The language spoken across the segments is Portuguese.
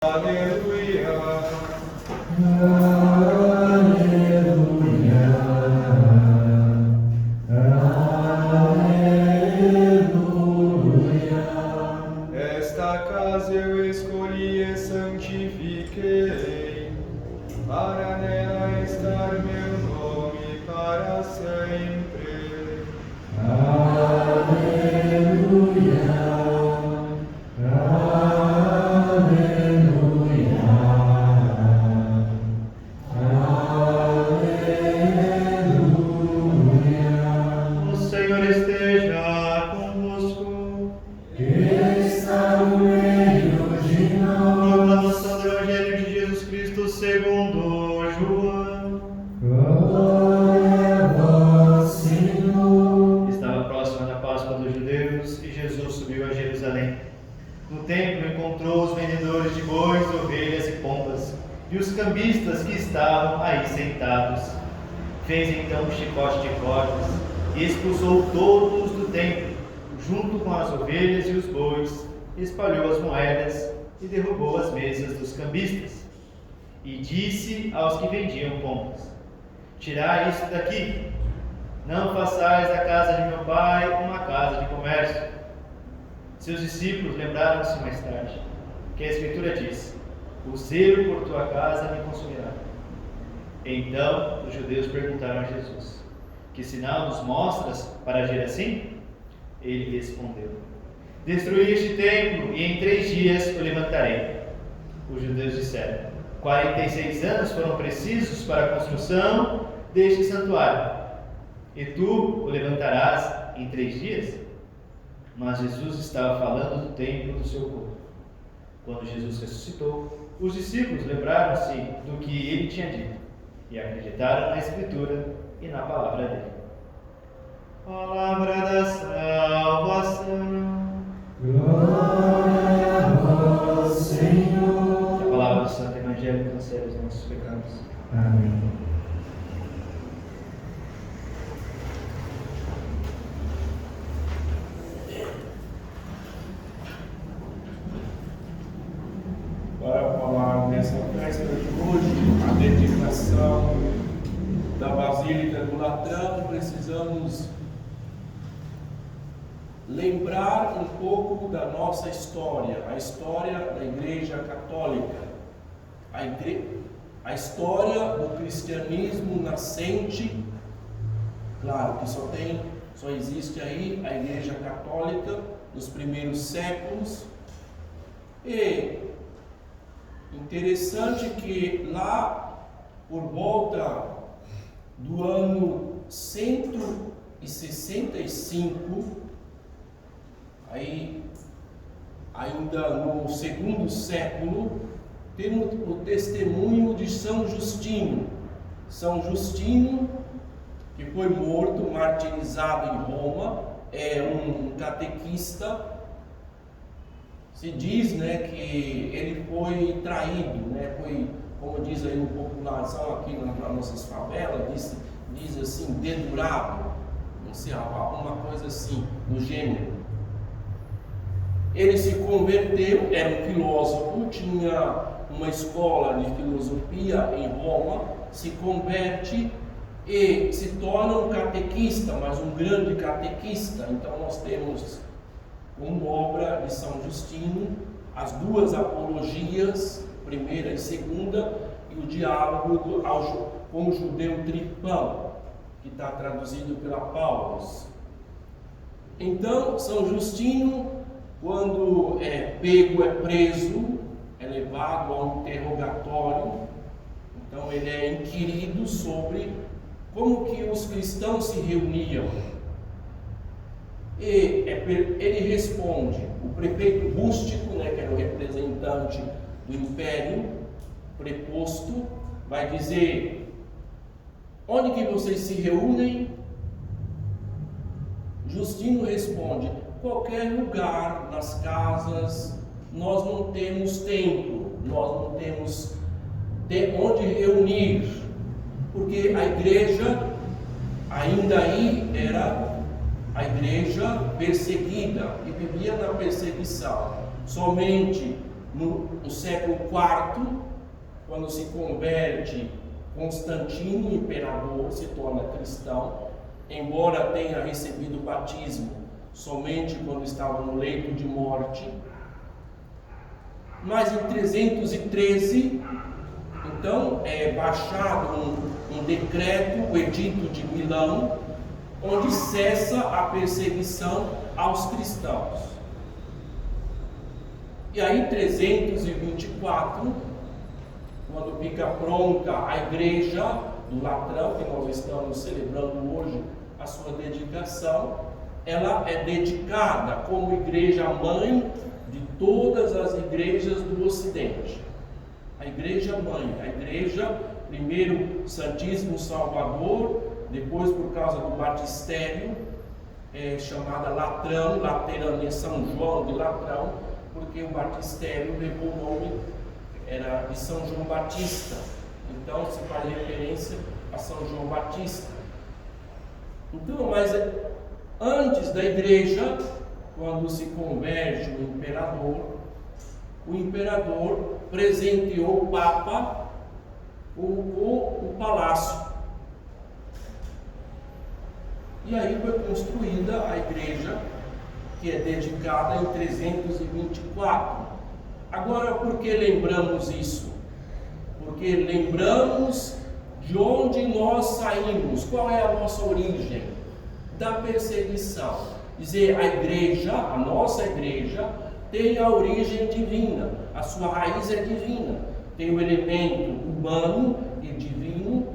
Aleluia. Aleluia. Aleluia. Esta casa eu escolhi e santifiquei, para nela estar meu nome para sempre. Aleluia. O Senhor esteja convosco. Está no meio de nós. Proclamação do Evangelho de Jesus Cristo segundo João. Glória a vós, Senhor. Estava próxima da Páscoa dos judeus e Jesus subiu a Jerusalém. No templo encontrou os vendedores de bois, ovelhas e pombas e os cambistas que estavam aí sentados. Fez então um chicote de cordas e expulsou todos do templo, junto com as ovelhas e os bois, espalhou as moedas e derrubou as mesas dos cambistas. E disse aos que vendiam pombas: tirai isso daqui, não façais da casa de meu pai uma casa de comércio. Seus discípulos lembraram-se mais tarde que a Escritura diz: o zelo por tua casa me consumirá. Então os judeus perguntaram a Jesus: que sinal nos mostras para agir assim? Ele respondeu: destruí este templo e em 3 dias o levantarei. Os judeus disseram: 46 anos foram precisos para a construção deste santuário, e tu o levantarás em 3 dias? Mas Jesus estava falando do templo do seu corpo. Quando Jesus ressuscitou, os discípulos lembraram-se do que ele tinha dito e acreditaram na Escritura e na palavra dele. Palavra da salvação. Glória a vós, Senhor. Que a palavra do Santo Evangelho cancele os nossos pecados. Amém. Para falar nessa festa de hoje, a dedicação da Basílica do Latrão, precisamos lembrar um pouco da nossa história, a história da Igreja Católica, a história do cristianismo nascente. Claro que só existe aí a Igreja Católica nos primeiros séculos. E interessante que lá por volta do ano 165, aí ainda no segundo século, temos o testemunho de São Justino. São Justino, que foi morto, martirizado em Roma, é um catequista. Se diz, que ele foi traído, foi, como diz aí no população aqui nas nossas favelas, diz assim, dedurado, não sei, alguma coisa assim, do gênero. Ele se converteu, era um filósofo, tinha uma escola de filosofia em Roma, se converte e se torna um catequista, mas um grande catequista. Então nós temos como obra de São Justino as 2 apologias, primeira e segunda, e o diálogo com o judeu Trifão, que está traduzido pela Paulus. Então, São Justino, quando é pego, é preso, é levado a um interrogatório. Então ele é inquirido sobre como que os cristãos se reuniam. E ele responde, o prefeito rústico, que era o representante do império preposto, vai dizer: onde que vocês se reúnem? Justino responde: qualquer lugar, nas casas. Nós não temos templo, nós não temos onde reunir, porque a igreja ainda aí era a igreja perseguida e vivia na perseguição. Somente no século IV, quando se converte Constantino, imperador, se torna cristão, embora tenha recebido o batismo somente quando estava no leito de morte. Mas em 313, então, é baixado um decreto, o Edito de Milão, onde cessa a perseguição aos cristãos. E aí, em 324, quando fica pronta a igreja do Latrão, que nós estamos celebrando hoje a sua dedicação, ela é dedicada como igreja mãe de todas as igrejas do Ocidente. A igreja mãe, a igreja, primeiro Santíssimo Salvador, depois por causa do batistério, chamada Latrão, Laterânia São João de Latrão, porque o batistério levou o nome, era de São João Batista, então se faz referência a São João Batista. Então, mas antes da igreja, quando se converge o imperador presenteou o Papa com o palácio. E aí foi construída a igreja, que é dedicada em 324. Agora, por que lembramos isso? Porque lembramos de onde nós saímos, qual é a nossa origem da perseguição. Dizer, a igreja, a nossa igreja, tem a origem divina, a sua raiz é divina, tem o elemento humano e divino,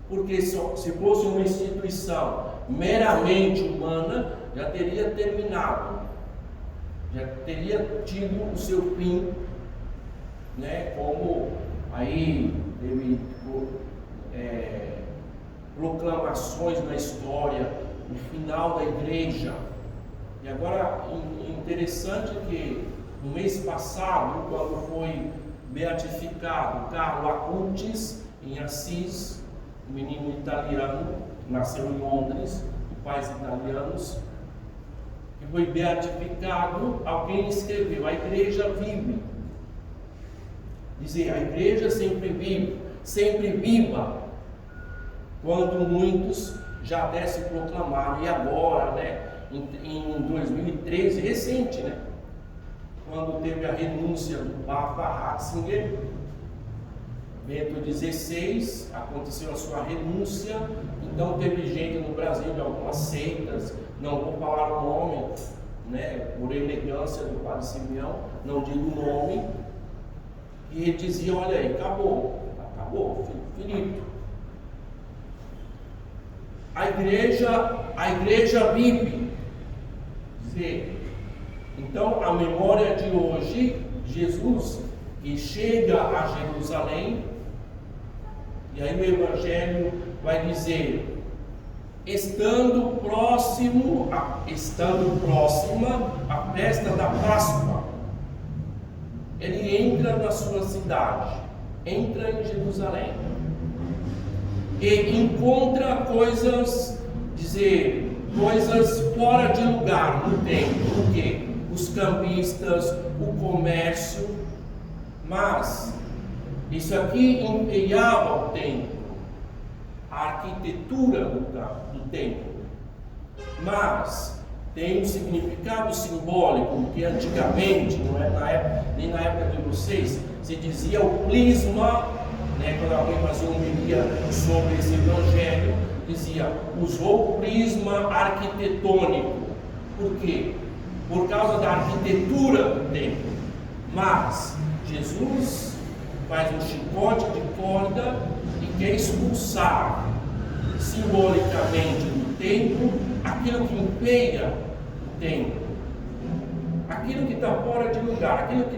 porque se fosse uma instituição meramente humana, já teria terminado, já teria tido o seu fim, né? Como aí teve proclamações na história, o final da igreja. E agora, interessante que no mês passado, quando foi beatificado Carlo Acutis, em Assis, um menino italiano, nasceu em Londres, de pais italianos, que foi beatificado, alguém escreveu, a igreja vive. Dizer, a igreja sempre vive, sempre viva, quando muitos já até se proclamaram. E agora, né, em 2013, recente, né, quando teve a renúncia do Papa Ratzinger, Bento XVI, aconteceu a sua renúncia. Então teve gente no Brasil de algumas seitas, não vou falar o nome, né, por elegância do Padre Simeão, não digo o nome, e dizia, olha aí, acabou, finito. A igreja vive. Então a memória de hoje, Jesus que chega a Jerusalém, e aí o Evangelho vai dizer, estando próxima a festa da Páscoa, ele entra na sua cidade, entra em Jerusalém e encontra coisas fora de lugar no templo. O quê? Os cambistas, o comércio. Mas isso aqui empenhava o templo, a arquitetura do templo. Mas tem um significado simbólico que antigamente, não é nem na época de vocês, se dizia o clisma, né, quando alguém fazia uma homilia sobre esse evangelho, dizia, usou o prisma arquitetônico. Por quê? Por causa da arquitetura do templo. Mas Jesus faz um chicote de corda e quer expulsar simbolicamente do templo aquilo que empenha o templo, aquilo que está fora de lugar, aquilo que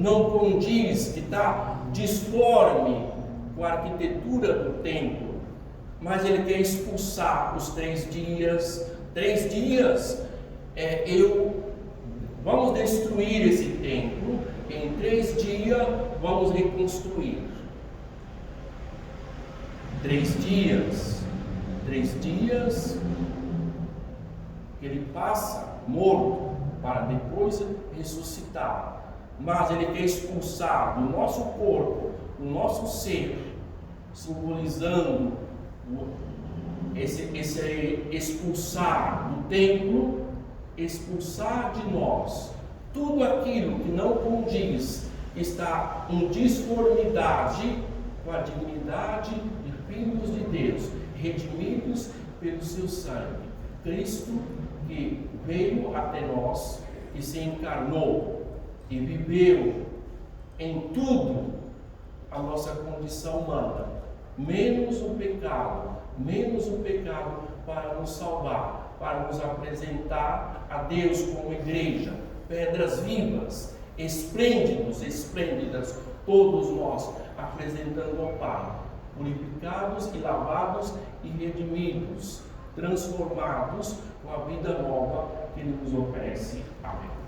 não condiz, que está disforme com a arquitetura do templo. Mas ele quer expulsar os 3 dias. 3 dias, vamos destruir esse templo, em 3 dias vamos reconstruir. 3 dias que ele passa morto para depois ressuscitar. mas Ele quer expulsar do nosso corpo, do nosso ser, simbolizando esse expulsar do templo, expulsar de nós tudo aquilo que não condiz, está em disformidade com a dignidade de filhos de Deus, redimidos pelo seu sangue. Cristo que veio até nós, que se encarnou e viveu em tudo a nossa condição humana, menos o pecado para nos salvar, para nos apresentar a Deus como igreja, pedras vivas, esplêndidas, todos nós apresentando ao Pai, purificados e lavados e redimidos, transformados com a vida nova que Ele nos oferece. Amém.